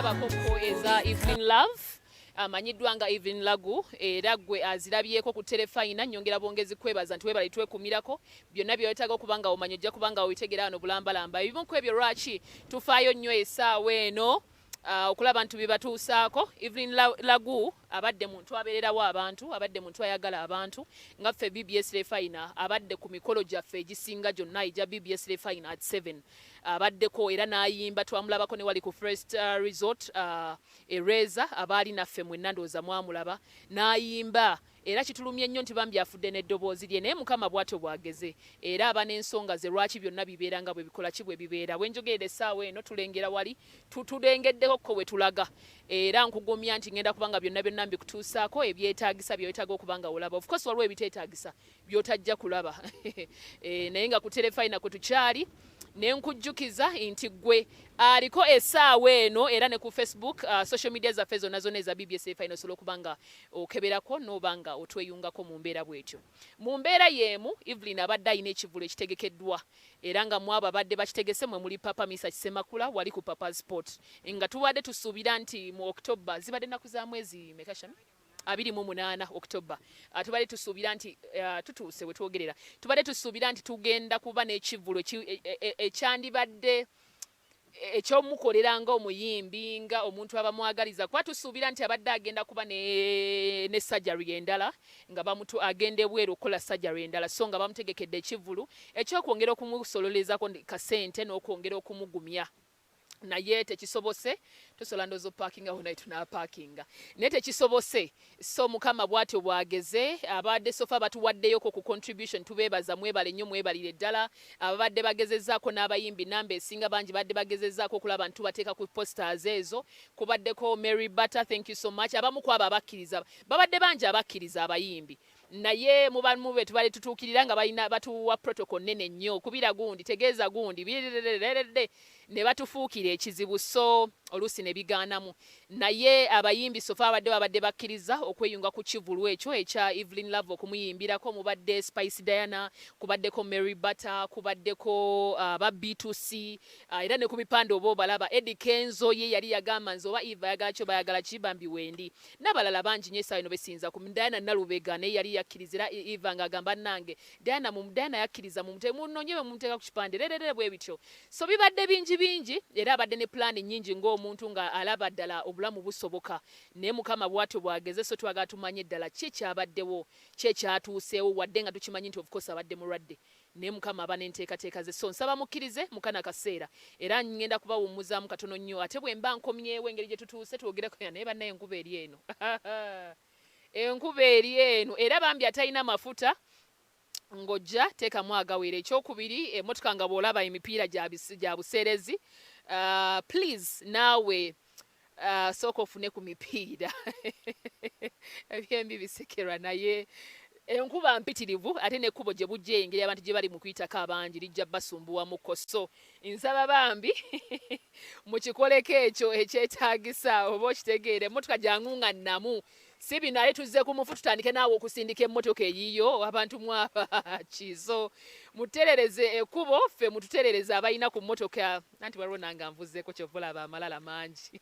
olabako ko eza Evelyn Love amanyiddwa nga Evelyn Lagu era gwe azirabyeko ku telefayina nyongera bongezi kwebaza nti webale twekumirako byonna byetaaga okubanga omanyi ojja kubanga obitegera wano bulambalamba ebimu ku ebyo lwaki tufaayo nnyo essaawa eno okulaba nti bibatuusaako. Evelyn Lagu abadde muntu abeererawo abantu, abadde muntu ayagala abantu nga ffe BBS Refina abadde ku mikolo gyaffe egisinga gyonna ejja BBS Refina at 7 abaddeko era n'ayimba twamulabako ne wali ku First Resort Ereza abaali naffe mwenna ndowooza mwamulaba n'ayimba era kitulumye nnyo nti bambi afudde n'eddoboozi lye naye Mukama bw'atyo bwageze era aba n'ensonga ze lwaki byonna bibeera nga bwe bikola ki bwe bibeera. Bwe njogerera essaawa eno tulengera wali tulengeddeko ko we tulaga era nkugumya nti ngenda kubanga byonna byonna mbikutuusaako ebyetaagisa byetaaga okubanga olaba. Of course waliwo ebiteetaagisa byotajja kulaba naye nga ku telefayina kwe tukyali ne nkujjukiza nti gwe aliko essaawa eno era ne ku Facebook social media zaffe zonna zonna eza BBS Refina osobola okubanga okeberako n'obanga otweyungako mu mbeera bwetyo. Mu mbeera y'emu Evelyn abadde alina ekivulo ekitegekeddwa era nga mwabo abadde bakitegese mwe muli Papa Misa Kisemakula wali ku Papa Sport nga tubadde tusuubira nti mu October zibadde ennaku za mwezi mekashami 28 October tubadde tusuubira nti tutuuse we twogerera tubadde tusuubira nti tugenda kuba n'ekivulo ekyandibadde ekyomukolera nga omuyimbi nga omuntu abamwagaliza kuba tusuubira nti abadde agenda kuba ne surgery endala nga bamutu agenda ebweru okukola surgery endala so nga bamutegekedde ekivulu ekyokwongera okumusololezako kasente n'okwongera okumugumya naye tekisobose tusobola ndozo parking aho naye tunapaakinga naye tekisobose so Mukama bw'atyo bwageze abadde sofa batuwaddeyoko ku contribution tubeebaza mwebale nnyo mwebalire ddala abadde bagezezzaako n'abayimbi namba esinga bangi badde bagezezzaako okulaba nti tubateeka ku posters ezo kubaddeko Mary Butter thank you so much abamu ku abo abakkiriza babadde bangi abakkiriza abayimbi naye mubamu be tubale tutuukirira nga balina batuwa protocol nene nnyo kubira gundi tegeeza gundi ne batufuukira ekizibu so oluusi ne bigaanamu naye abayimbi sofa abadde bakkiriza okweyunga ku kivulu ekyo ekya Evelyn Love okumuyimbirako mubadde Spice Diana kubaddeko Mary Butter kubaddeko ba B2C era ne ku bipande oba obalaba Eddie Kenzo ye yali yagamba nze oba Eva yagala kyo bayagala kibambi wendi n'abalala bangi nnyo essaawa eno besinza ku Diana Nalubega naye yali yakkirizira Eva ng'agamba nange Diana yakkiriza mumunonyewe mumuteeka ku kipande bwe bityo so bibadde bingi era abadde ne plan nnyingi ng'omuntu nga alaba ddala obulamu busoboka naye Mukama bw'atyo bwageze so twagala tumanye ddala ki ekyabaddewo ki ekyatuuseewo wadde nga tukimanyi nti of course abadde mulwadde naye Mukama aba n'enteekateeka ze so nsaba mukkirize mu kana kaseera era ngenda kubawummuzaamu katono nnyo ate bwe mba nkomyewo engeri gye tutuuse twogereko naye bannaye enkuba eri eno enkuba eri eno era bambi atalina mafuta ngojja teekamu agawera ekyokubiri emmotoka nga bw'olaba emipiira gya buseerezi please naawe sooka ofune ku mipiira ebyembi bisekerwa naye enkuba mpitirivu ate n'ekkubo gye bujja engeri abantu gye bali mu kuyitako abangi lijja basumbuwamuko so nsaba bambi mukikoleko ekyo ekyetaagisa oba okitegeere emmotoka gyangungannamu si bino ale tuzze ku mufu tutandike naawe okusindika emmotoka eyiyo abantu mwabaki so muterereze ekkubo ffe mututerereze abalina ku mmotoka anti waliwo nange nvuzzeko kyovulaba amalala mangi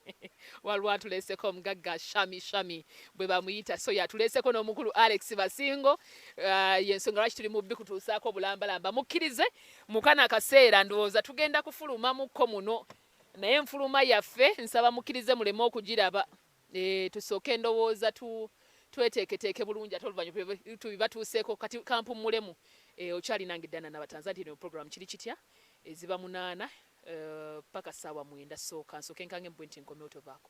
waliwo atuleeseko omugagga shami bwe bamuyita so yatuleeseko n'omukulu Alex Basingo yensonga lwaki tuli mubbi kutuusaako bulambalamba mukkirize mukana akaseera ndowooza tugenda kufuluma mukko muno naye enfuluma yaffe nsaba mukkirize muleme okugiraba tusooke endowooza tweteeketeeke bulungi ate oluvannyuma tubibatuuseeko kati kampumulemu okyali nange ddana n'abatanzania program kiri kitya eziba 8 paka ssaawa 9 so kansooke nkange mbwe nti nkomye otovaako